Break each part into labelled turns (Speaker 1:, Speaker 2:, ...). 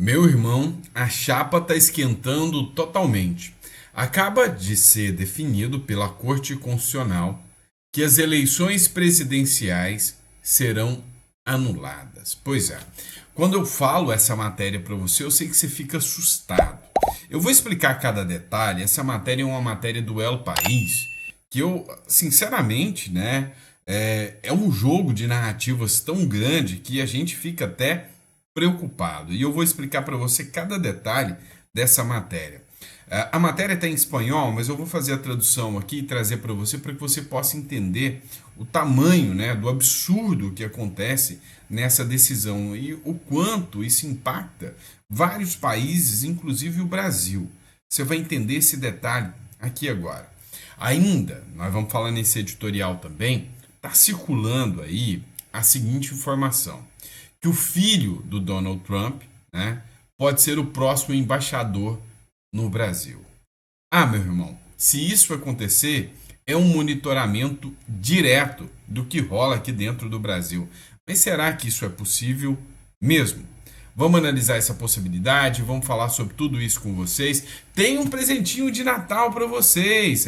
Speaker 1: Meu irmão, a chapa está esquentando totalmente. Acaba de ser definido pela Corte Constitucional que as eleições presidenciais serão anuladas. Pois é, quando eu falo essa matéria para você, eu sei que você fica assustado. Eu vou explicar cada detalhe. Essa matéria é uma matéria do El País, que eu, sinceramente, né, é um jogo de narrativas tão grande que a gente fica até preocupado. E eu vou explicar para você cada detalhe dessa matéria. A matéria está em espanhol, mas eu vou fazer a tradução aqui e trazer para que você possa entender o tamanho, né, do absurdo que acontece nessa decisão e o quanto isso impacta vários países, inclusive o Brasil. Você vai entender esse detalhe aqui agora. Ainda, nós vamos falar nesse editorial também, está circulando aí a seguinte informação: que o filho do Donald Trump, né, pode ser o próximo embaixador no Brasil. Ah, meu irmão, se isso acontecer, é um monitoramento direto do que rola aqui dentro do Brasil. Mas será que isso é possível mesmo? Vamos analisar essa possibilidade, vamos falar sobre tudo isso com vocês. Tem um presentinho de Natal para vocês.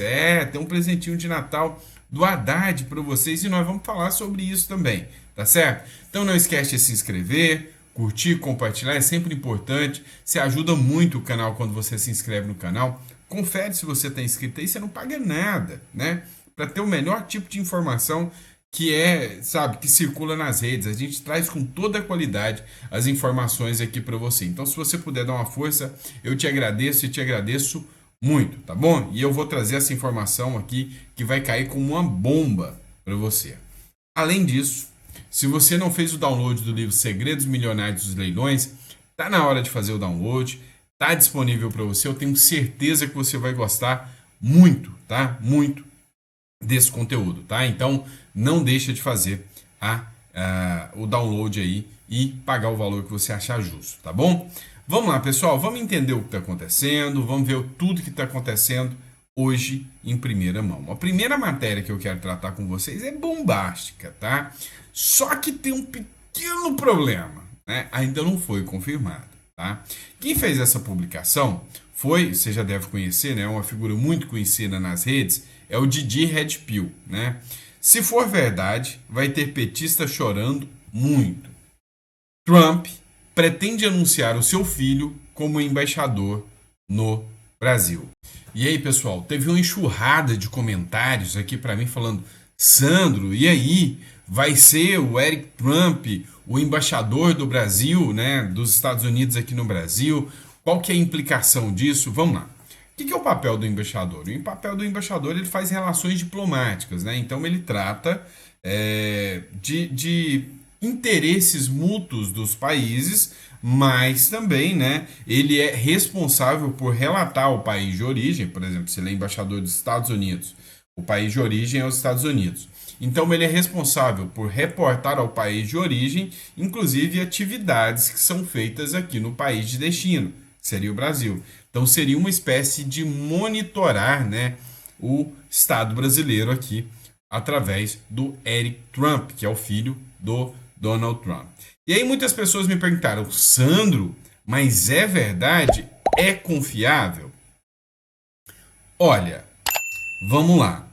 Speaker 1: Tem um presentinho de Natal do Haddad para vocês e nós vamos falar sobre isso também, tá certo? Então não esquece de se inscrever, curtir, compartilhar, é sempre importante. Você ajuda muito o canal quando você se inscreve no canal. Confere se você está inscrito aí, você não paga nada, né? Para ter o melhor tipo de informação que sabe, que circula nas redes. A gente traz com toda a qualidade as informações aqui para você. Então, se você puder dar uma força, eu te agradeço e te agradeço muito, tá bom? E eu vou trazer essa informação aqui que vai cair como uma bomba para você. Além disso, se você não fez o download do livro Segredos Milionários dos Leilões, tá na hora de fazer o download, tá disponível para você. Eu tenho certeza que você vai gostar muito, tá? Muito desse conteúdo, tá? Então, não deixa de fazer o download aí e pagar o valor que você achar justo, tá bom? Vamos lá, pessoal, vamos entender o que está acontecendo, vamos ver tudo que está acontecendo hoje em primeira mão. A primeira matéria que eu quero tratar com vocês é bombástica, tá? Só que tem um pequeno problema, né? Ainda não foi confirmado, tá? Quem fez essa publicação foi, você já deve conhecer, né? Uma figura muito conhecida nas redes, é o Didi Red Pill, né? Se for verdade, vai ter petista chorando muito. Trump pretende anunciar o seu filho como embaixador no Brasil. E aí, pessoal, teve uma enxurrada de comentários aqui para mim falando: Sandro, e aí? Vai ser o Eric Trump o embaixador do Brasil, né, dos Estados Unidos aqui no Brasil? Qual que é a implicação disso? Vamos lá. O que é o papel do embaixador? O papel do embaixador, ele faz relações diplomáticas, né? Então ele trata de interesses mútuos dos países, mas também, né, ele é responsável por relatar ao país de origem. Por exemplo, se ele é embaixador dos Estados Unidos, o país de origem é os Estados Unidos. Então ele é responsável por reportar ao país de origem, inclusive atividades que são feitas aqui no país de destino, que seria o Brasil. Então seria uma espécie de monitorar, né, o Estado brasileiro aqui através do Eric Trump, que é o filho do Donald Trump. E aí muitas pessoas me perguntaram: Sandro, mas é verdade? É confiável? Olha, vamos lá.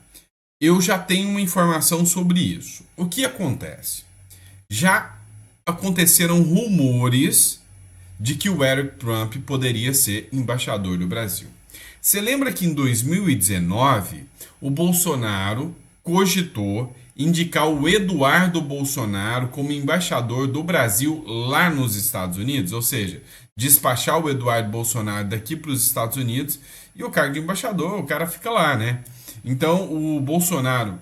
Speaker 1: Eu já tenho uma informação sobre isso. O que acontece? Já aconteceram rumores de que o Eric Trump poderia ser embaixador do Brasil. Você lembra que em 2019 o Bolsonaro cogitou indicar o Eduardo Bolsonaro como embaixador do Brasil lá nos Estados Unidos? Ou seja, despachar o Eduardo Bolsonaro daqui para os Estados Unidos e o cargo de embaixador, o cara fica lá, né? Então o Bolsonaro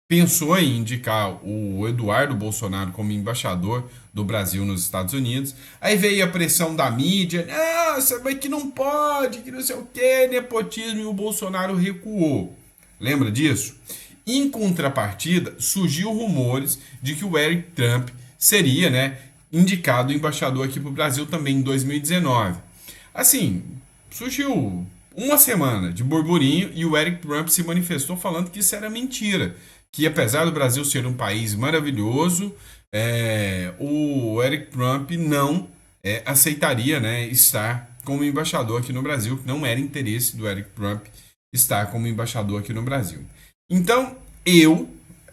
Speaker 1: pensou em indicar o Eduardo Bolsonaro como embaixador do Brasil nos Estados Unidos. Aí veio a pressão da mídia: nossa, mas que não pode, que não sei o que, nepotismo, e o Bolsonaro recuou. Lembra disso? Em contrapartida, surgiu rumores de que o Eric Trump seria, né, indicado embaixador aqui para o Brasil também em 2019. Assim, surgiu uma semana de burburinho e o Eric Trump se manifestou falando que isso era mentira, que apesar do Brasil ser um país maravilhoso, o Eric Trump não aceitaria, né, estar como embaixador aqui no Brasil, que não era interesse do Eric Trump estar como embaixador aqui no Brasil. Então,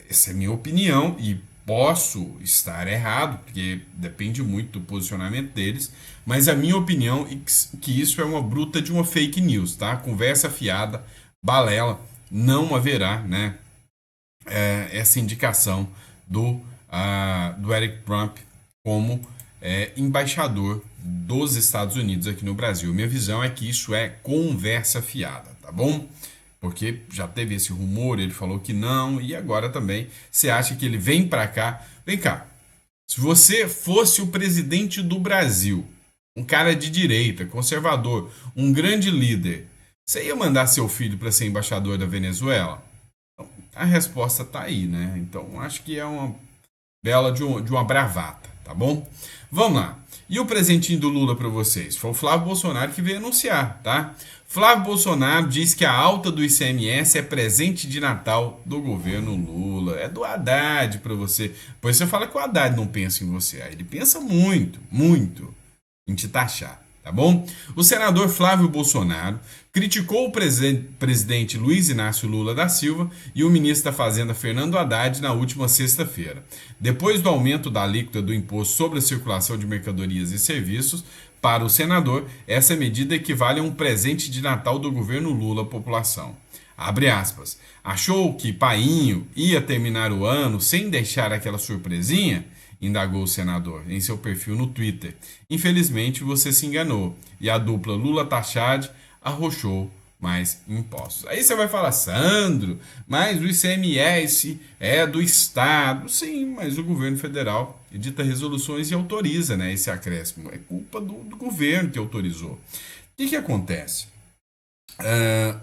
Speaker 1: essa é a minha opinião, e posso estar errado, porque depende muito do posicionamento deles, mas a minha opinião é que isso é uma bruta de uma fake news, tá? Conversa fiada, balela, não haverá, né, essa indicação do Eric Trump como embaixador dos Estados Unidos aqui no Brasil. Minha visão é que isso é conversa fiada, tá bom? Porque já teve esse rumor, ele falou que não, e agora também você acha que ele vem para cá? Vem cá, se você fosse o presidente do Brasil, um cara de direita, conservador, um grande líder, você ia mandar seu filho para ser embaixador da Venezuela? Então, a resposta tá aí, né? Então acho que é uma bela de uma bravata, tá bom? Vamos lá. E o presentinho do Lula para vocês? Foi o Flávio Bolsonaro que veio anunciar, tá? Flávio Bolsonaro diz que a alta do ICMS é presente de Natal do governo Lula. É do Haddad para você. Pois você fala que o Haddad não pensa em você. Aí ele pensa muito, muito em te taxar. Tá bom? O senador Flávio Bolsonaro criticou o presidente Luiz Inácio Lula da Silva e o ministro da Fazenda Fernando Haddad na última sexta-feira. Depois do aumento da alíquota do imposto sobre a circulação de mercadorias e serviços, para o senador, essa medida equivale a um presente de Natal do governo Lula à população. Abre aspas. Achou que Painho ia terminar o ano sem deixar aquela surpresinha? Indagou o senador em seu perfil no Twitter. Infelizmente você se enganou e a dupla Lula-Tachad arrochou mais impostos. Aí você vai falar, Sandro, mas o ICMS é do Estado. Sim, mas o governo federal edita resoluções e autoriza, né, esse acréscimo. É culpa do governo que autorizou. O que acontece?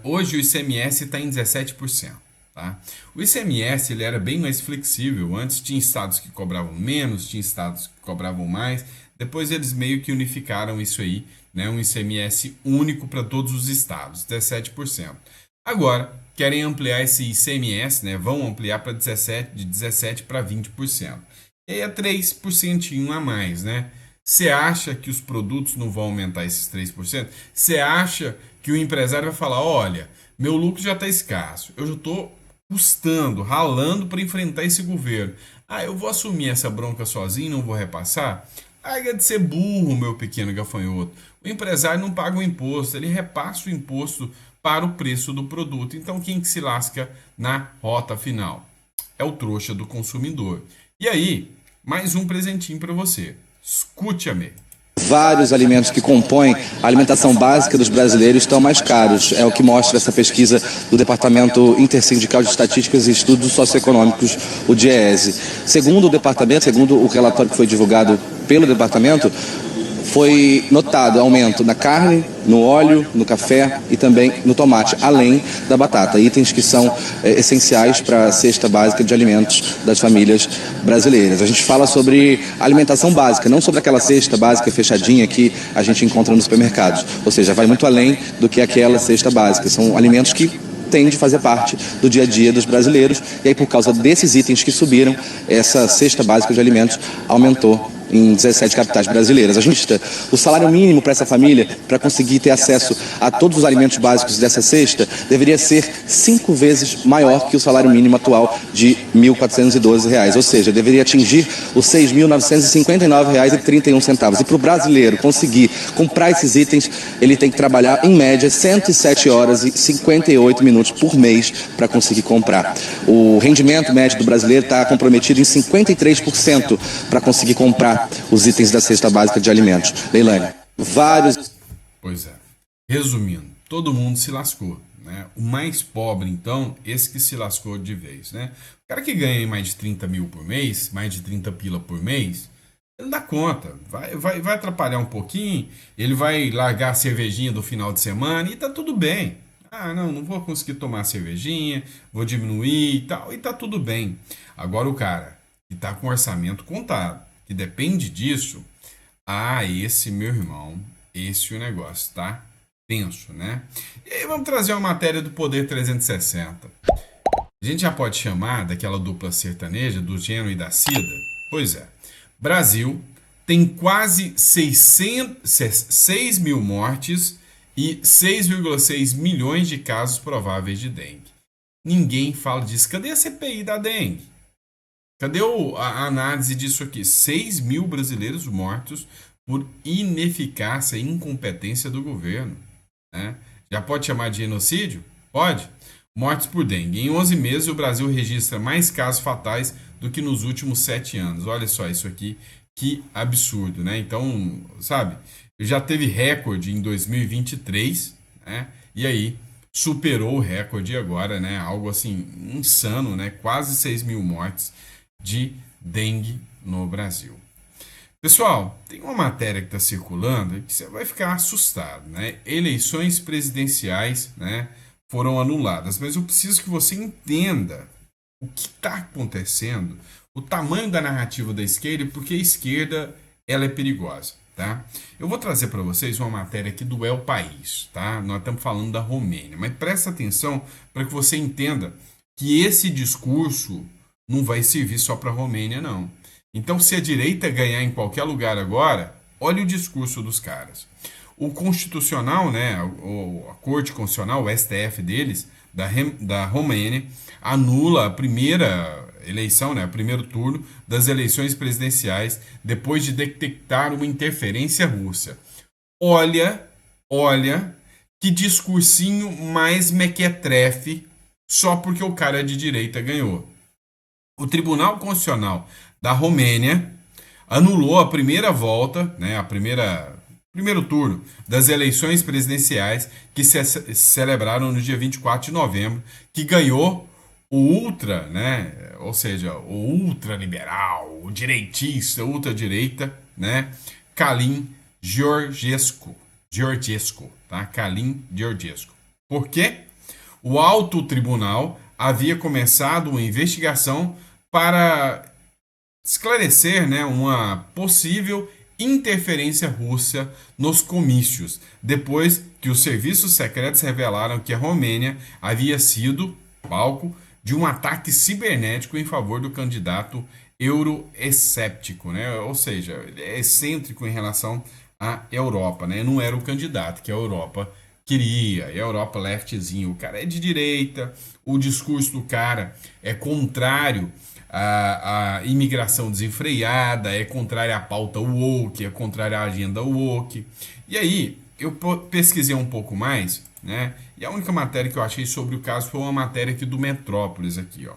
Speaker 1: Hoje o ICMS está em 17%. Tá? O ICMS ele era bem mais flexível. Antes tinha estados que cobravam menos, tinha estados que cobravam mais. Depois eles meio que unificaram isso aí, né? Um ICMS único para todos os estados, 17%. Agora querem ampliar esse ICMS, né? Vão ampliar para 17 para 20%. E aí é 3% a mais, né? Você acha que os produtos não vão aumentar esses 3%? Você acha que o empresário vai falar, olha, meu lucro já está escasso, eu já estou custando, ralando para enfrentar esse governo. Eu vou assumir essa bronca sozinho, não vou repassar? Larga de ser burro, meu pequeno gafanhoto. O empresário não paga o imposto, ele repassa o imposto para o preço do produto. Então quem que se lasca na rota final? É o trouxa do consumidor. E aí, mais um presentinho para você. Escute-me.
Speaker 2: Vários alimentos que compõem a alimentação básica dos brasileiros estão mais caros. É o que mostra essa pesquisa do Departamento Intersindical de Estatísticas e Estudos Socioeconômicos, o DIEESE. Segundo o departamento, segundo o relatório que foi divulgado pelo departamento, foi notado aumento na carne, no óleo, no café e também no tomate, além da batata, itens que são essenciais para a cesta básica de alimentos das famílias brasileiras. A gente fala sobre alimentação básica, não sobre aquela cesta básica fechadinha que a gente encontra nos supermercados, ou seja, vai muito além do que aquela cesta básica, são alimentos que têm de fazer parte do dia a dia dos brasileiros, e aí por causa desses itens que subiram, essa cesta básica de alimentos aumentou em 17 capitais brasileiras. A gente, o salário mínimo para essa família, para conseguir ter acesso a todos os alimentos básicos dessa cesta, deveria ser 5 vezes maior que o salário mínimo atual de R$ 1.412, ou seja, deveria atingir os R$ 6.959,31. E para o brasileiro conseguir comprar esses itens, ele tem que trabalhar, em média, 107 horas e 58 minutos por mês para conseguir comprar. O rendimento médio do brasileiro está comprometido em 53% para conseguir comprar os itens da cesta básica de alimentos. Leilane, vários...
Speaker 1: Pois é. Resumindo, todo mundo se lascou, né? O mais pobre, então, esse que se lascou de vez, né? O cara que ganha mais de 30 mil por mês, mais de 30 pila por mês, ele dá conta. Vai atrapalhar um pouquinho, ele vai largar a cervejinha do final de semana e tá tudo bem. Não vou conseguir tomar cervejinha, vou diminuir e tal, e tá tudo bem. Agora o cara que tá com orçamento contado, que depende disso, esse, meu irmão, esse o negócio, tá? Tenso, né? E aí vamos trazer uma matéria do Poder 360. A gente já pode chamar daquela dupla sertaneja, do Geno e da Cida? Pois é. Brasil tem quase 6 mil mortes e 6,6 milhões de casos prováveis de dengue. Ninguém fala disso. Cadê a CPI da dengue? Cadê a análise disso aqui? 6 mil brasileiros mortos por ineficácia e incompetência do governo, né? Já pode chamar de genocídio? Pode. Mortes por dengue. Em 11 meses, o Brasil registra mais casos fatais do que nos últimos 7 anos. Olha só isso aqui, que absurdo, né? Então, sabe, já teve recorde em 2023, né? E aí, superou o recorde agora, né? Algo assim, insano, né? Quase 6 mil mortes de dengue no Brasil. Pessoal, tem uma matéria que está circulando que você vai ficar assustado, né? Eleições presidenciais, né, foram anuladas, mas eu preciso que você entenda o que está acontecendo, o tamanho da narrativa da esquerda e porque a esquerda ela é perigosa, tá? Eu vou trazer para vocês uma matéria aqui do El País, tá? Nós estamos falando da Romênia, mas presta atenção para que você entenda que esse discurso não vai servir só para a Romênia, não. Então, se a direita ganhar em qualquer lugar agora, olha o discurso dos caras. O Constitucional, né, a Corte Constitucional, o STF deles, da Romênia, anula a primeira eleição, né, o primeiro turno das eleições presidenciais, depois de detectar uma interferência russa. Olha que discursinho mais mequetrefe, só porque o cara de direita ganhou. O Tribunal Constitucional da Romênia anulou a primeira volta, né, primeiro turno das eleições presidenciais que se celebraram no dia 24 de novembro, que ganhou o ultra, né, ou seja, o ultraliberal, o direitista, ultradireita, né, Calin Georgescu, tá? Calin Georgescu. Por quê? O alto tribunal havia começado uma investigação para esclarecer, né, uma possível interferência russa nos comícios, depois que os serviços secretos revelaram que a Romênia havia sido palco de um ataque cibernético em favor do candidato euroescéptico, né? Ou seja, ele é excêntrico em relação à Europa, né? Não era o candidato que a Europa queria, e a Europa leftzinho, o cara é de direita, o discurso do cara é contrário à imigração desenfreada, é contrário à pauta woke, é contrário à agenda woke. E aí, eu pesquisei um pouco mais, né? E a única matéria que eu achei sobre o caso foi uma matéria aqui do Metrópolis, aqui, ó.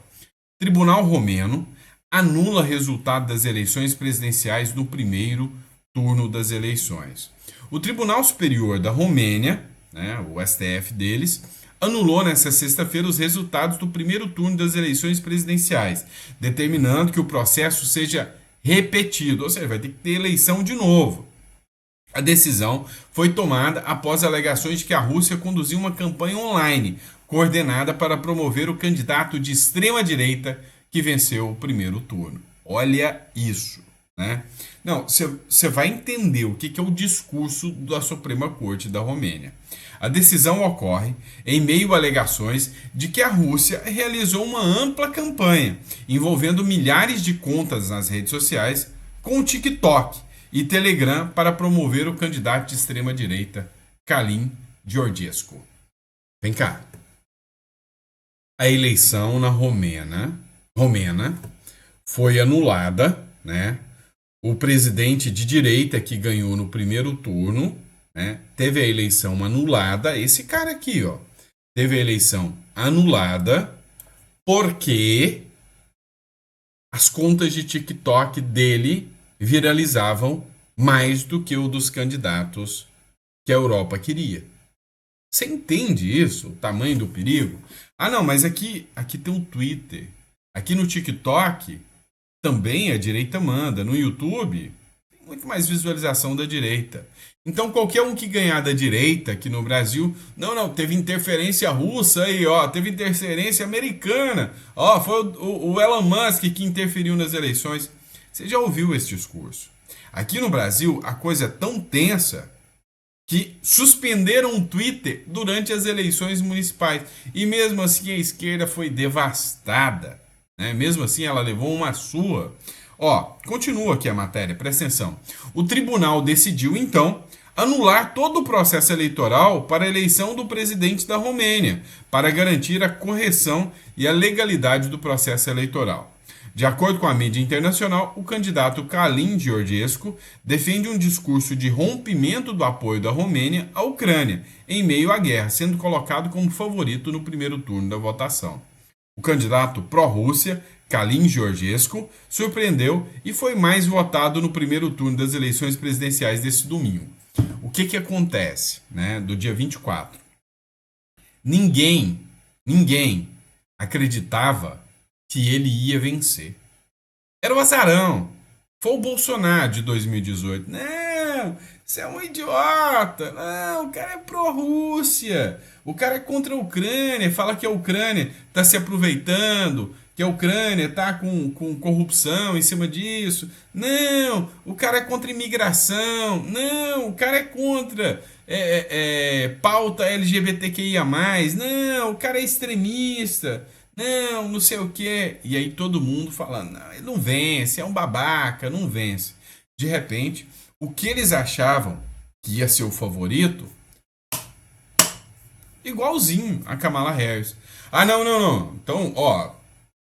Speaker 1: Tribunal Romeno anula resultado das eleições presidenciais no primeiro turno das eleições. O Tribunal Superior da Romênia, né, o STF deles, anulou nesta sexta-feira os resultados do primeiro turno das eleições presidenciais, determinando que o processo seja repetido, ou seja, vai ter que ter eleição de novo. A decisão foi tomada após alegações de que a Rússia conduziu uma campanha online coordenada para promover o candidato de extrema-direita que venceu o primeiro turno. Olha isso, né? Não, você vai entender o que é o discurso da Suprema Corte da Romênia. A decisão ocorre em meio a alegações de que a Rússia realizou uma ampla campanha envolvendo milhares de contas nas redes sociais com o TikTok e Telegram para promover o candidato de extrema-direita, Calin Georgescu. Vem cá. A eleição na romena foi anulada, né? O presidente de direita que ganhou no primeiro turno, né, teve a eleição anulada. Esse cara aqui, ó, teve a eleição anulada porque as contas de TikTok dele viralizavam mais do que o dos candidatos que a Europa queria. Você entende isso? O tamanho do perigo? Ah, não, mas aqui tem um Twitter. Aqui no TikTok também a direita manda. No YouTube tem muito mais visualização da direita. Então qualquer um que ganhar da direita aqui no Brasil, não, teve interferência russa aí, ó, teve interferência americana, ó, foi o Elon Musk que interferiu nas eleições. Você já ouviu esse discurso? Aqui no Brasil a coisa é tão tensa que suspenderam o Twitter durante as eleições municipais. E mesmo assim a esquerda foi devastada, né? Mesmo assim ela levou uma surra. Ó, continua aqui a matéria, presta atenção. O tribunal decidiu, então, anular todo o processo eleitoral para a eleição do presidente da Romênia, para garantir a correção e a legalidade do processo eleitoral. De acordo com a mídia internacional, o candidato Calin Georgescu defende um discurso de rompimento do apoio da Romênia à Ucrânia, em meio à guerra, sendo colocado como favorito no primeiro turno da votação. O candidato pró-Rússia, Calin Georgescu, surpreendeu e foi mais votado no primeiro turno das eleições presidenciais desse domingo. O que acontece, né, do dia 24? Ninguém acreditava que ele ia vencer. Era o azarão. Foi o Bolsonaro de 2018. Não, você é um idiota. Não, o cara é pró-Rússia. O cara é contra a Ucrânia. Fala que a Ucrânia está se aproveitando, que a Ucrânia está com corrupção em cima disso. Não, o cara é contra imigração. Não, o cara é contra pauta LGBTQIA+. Não, o cara é extremista. Não sei o que. E aí todo mundo falando, não, ele não vence, é um babaca, não vence. De repente, o que eles achavam que ia ser o favorito, igualzinho a Kamala Harris. Ah, não. Então, ó,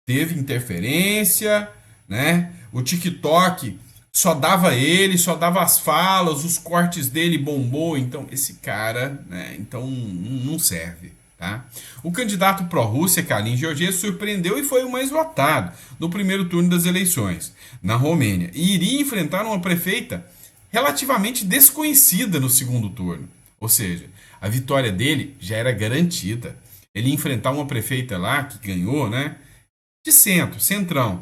Speaker 1: teve interferência, né? O TikTok só dava ele, só dava as falas, os cortes dele bombou. Então, esse cara, né? Então, não serve. Tá? O candidato pró-Rússia, Calin Georgescu, surpreendeu e foi o mais votado no primeiro turno das eleições na Romênia e iria enfrentar uma prefeita relativamente desconhecida no segundo turno. Ou seja, a vitória dele já era garantida. Ele ia enfrentar uma prefeita lá que ganhou, né? De centrão.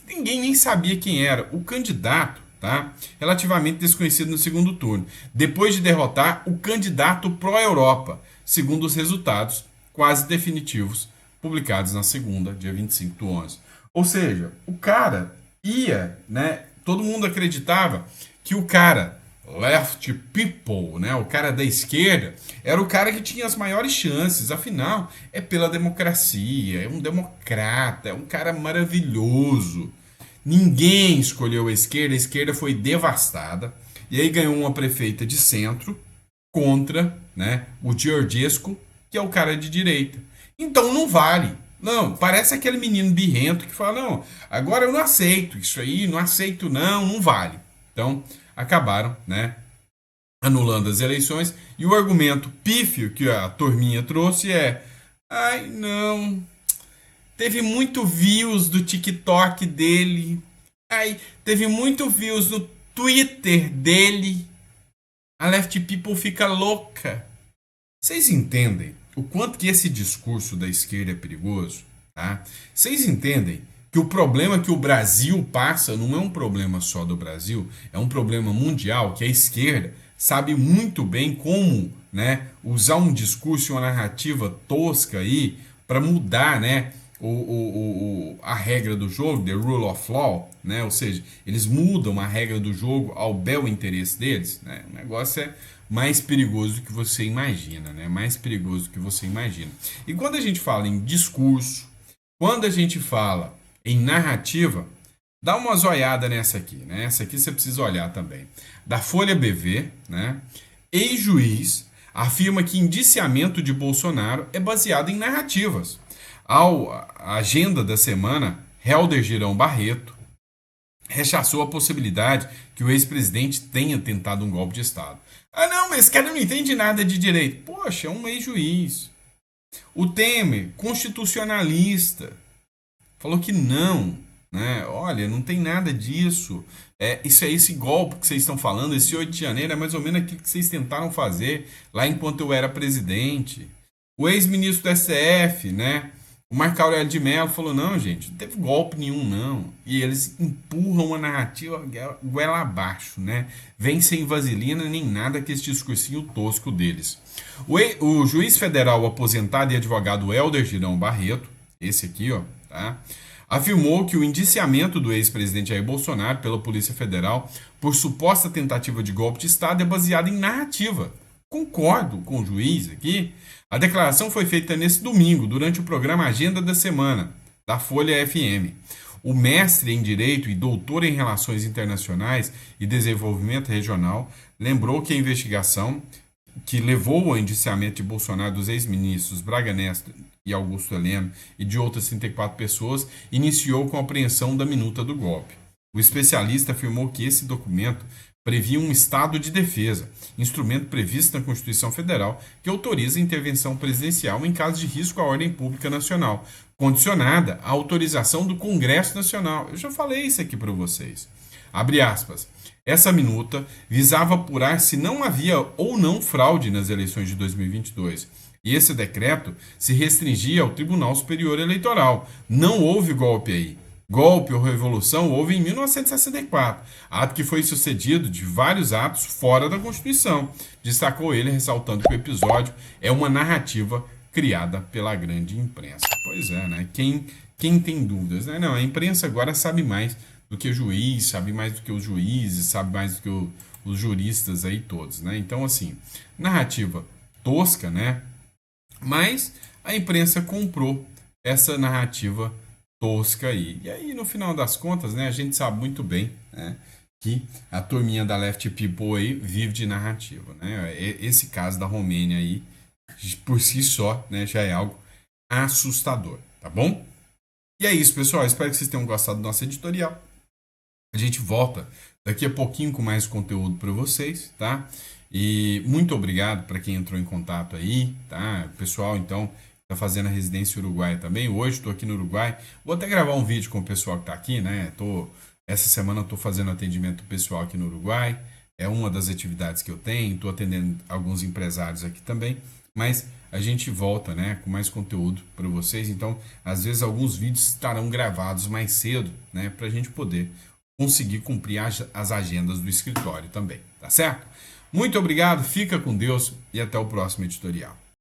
Speaker 1: Ninguém nem sabia quem era. O candidato, tá? Relativamente desconhecido no segundo turno. Depois de derrotar o candidato pró-Europa, segundo os resultados quase definitivos publicados na segunda, dia 25/11. Ou seja, o cara ia, né? Todo mundo acreditava que o cara left people, né? O cara da esquerda era o cara que tinha as maiores chances. Afinal, é pela democracia, é um democrata, é um cara maravilhoso. Ninguém escolheu a esquerda foi devastada. E aí ganhou uma prefeita de centro contra, né, o Georgescu, que é o cara de direita. Então não vale. Não, parece aquele menino birrento que fala, não, agora eu não aceito isso aí, não aceito não vale. Então acabaram, né, anulando as eleições. E o argumento pífio que a turminha trouxe é, ai não, teve muito views do TikTok dele, ai, teve muito views no Twitter dele, a Left People fica louca. Vocês entendem o quanto que esse discurso da esquerda é perigoso? Tá? Vocês entendem que o problema que o Brasil passa não é um problema só do Brasil, é um problema mundial, que a esquerda sabe muito bem como, né, usar um discurso e uma narrativa tosca aí para mudar, né, a regra do jogo, the rule of law, né? Ou seja, eles mudam a regra do jogo ao bel interesse deles, né? O negócio é mais perigoso do que você imagina, né? Mais perigoso do que você imagina. E quando a gente fala em discurso, quando a gente fala em narrativa, dá uma zoiada nessa aqui, né? Essa aqui você precisa olhar também. Da Folha BV, né? Ex-juiz afirma que indiciamento de Bolsonaro é baseado em narrativas. A agenda da semana, Helder Girão Barreto rechaçou a possibilidade que o ex-presidente tenha tentado um golpe de Estado. Ah não, mas esse cara não entende nada de direito. Poxa, é um ex-juiz. O Temer, constitucionalista, falou que não, né? Olha, não tem nada disso. Isso é esse golpe que vocês estão falando, esse 8 de janeiro é mais ou menos aquilo que vocês tentaram fazer lá enquanto eu era presidente. O ex-ministro do STF, né? O Marco Aurélio de Mello falou, não, gente, não teve golpe nenhum, não. E eles empurram uma narrativa goela abaixo, né? Vem sem vaselina nem nada que esse discursinho tosco deles. O juiz federal aposentado e advogado Helder Girão Barreto, esse aqui, ó, tá? Afirmou que o indiciamento do ex-presidente Jair Bolsonaro pela Polícia Federal por suposta tentativa de golpe de Estado é baseado em narrativa. Concordo com o juiz aqui. A declaração foi feita nesse domingo, durante o programa Agenda da Semana, da Folha FM. O mestre em Direito e doutor em Relações Internacionais e Desenvolvimento Regional lembrou que a investigação que levou ao indiciamento de Bolsonaro dos ex-ministros Braga Neto e Augusto Heleno e de outras 34 pessoas iniciou com a apreensão da minuta do golpe. O especialista afirmou que esse documento previa um estado de defesa, instrumento previsto na Constituição Federal que autoriza a intervenção presidencial em caso de risco à ordem pública nacional, condicionada à autorização do Congresso Nacional. Eu já falei isso aqui para vocês. Abre aspas. Essa minuta visava apurar se não havia ou não fraude nas eleições de 2022. E esse decreto se restringia ao Tribunal Superior Eleitoral. Não houve golpe aí. Golpe ou revolução houve em 1964, ato que foi sucedido de vários atos fora da Constituição. Destacou ele, ressaltando que o episódio é uma narrativa criada pela grande imprensa. Pois é, né? Quem tem dúvidas, né? Não, a imprensa agora sabe mais do que o juiz, sabe mais do que os juízes, sabe mais do que os juristas aí todos, né? Então, assim, narrativa tosca, né? Mas a imprensa comprou essa narrativa tosca aí. E aí, no final das contas, né, a gente sabe muito bem, né, que a turminha da Left People aí vive de narrativa, né? Esse caso da Romênia aí, por si só, né, já é algo assustador, tá bom? E é isso, pessoal. Espero que vocês tenham gostado do nosso editorial. A gente volta daqui a pouquinho com mais conteúdo para vocês, tá? E muito obrigado para quem entrou em contato aí, tá? Pessoal, então, tá fazendo a residência uruguaia também. Hoje estou aqui no Uruguai. Vou até gravar um vídeo com o pessoal que tá aqui, né? Essa semana eu tô fazendo atendimento pessoal aqui no Uruguai. É uma das atividades que eu tenho. Estou atendendo alguns empresários aqui também. Mas a gente volta, né, com mais conteúdo para vocês. Então, às vezes alguns vídeos estarão gravados mais cedo, né, para a gente poder conseguir cumprir as agendas do escritório também, tá certo? Muito obrigado, fica com Deus e até o próximo editorial.